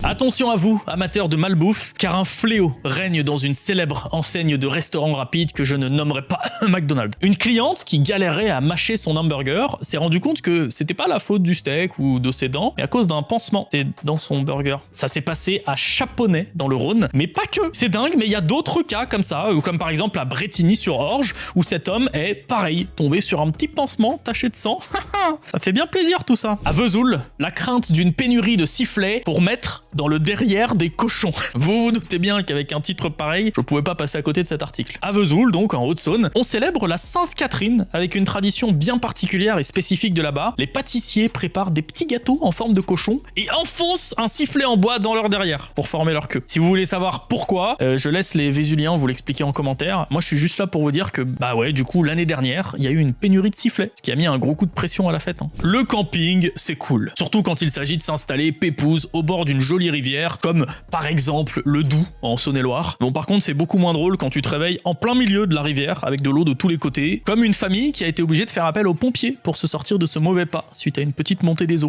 Attention à vous, amateurs de malbouffe, car un fléau règne dans une célèbre enseigne de restaurants rapides que je ne nommerai pas McDonald's. Une cliente qui galérait à mâcher son hamburger s'est rendu compte que c'était pas la faute du steak ou de ses dents, mais à cause d'un pansement dans son burger. Ça s'est passé à Chaponnet dans le Rhône, mais pas que. C'est dingue, mais il y a d'autres cas comme ça, comme par exemple à Brétigny-sur-Orge, où cet homme est, pareil, tombé sur un petit pansement taché de sang. Ça fait bien plaisir tout ça. À Vesoul, la crainte d'une pénurie de sifflets pour mettre dans le derrière des cochons. Vous vous doutez bien qu'avec un titre pareil, je pouvais pas passer à côté de cet article. À Vesoul, donc en Haute-Saône, on célèbre la Sainte Catherine avec une tradition bien particulière et spécifique de là-bas. Les pâtissiers préparent des petits gâteaux en forme de cochon et enfoncent un sifflet en bois dans leur derrière pour former leur queue. Si vous voulez savoir pourquoi, je laisse les Vésuliens vous l'expliquer en commentaire. Moi, je suis juste là pour vous dire que, bah ouais, du coup, l'année dernière, il y a eu une pénurie de sifflets, ce qui a mis un gros coup de pression à la fête. Le camping, c'est cool. Surtout quand il s'agit de s'installer pépouze au bord d'une jolie rivière, comme par exemple le Doubs en Saône-et-Loire. Bon, par contre, c'est beaucoup moins drôle quand tu te réveilles en plein milieu de la rivière avec de l'eau de tous les côtés, comme une famille qui a été obligée de faire appel aux pompiers pour se sortir de ce mauvais pas suite à une petite montée des eaux.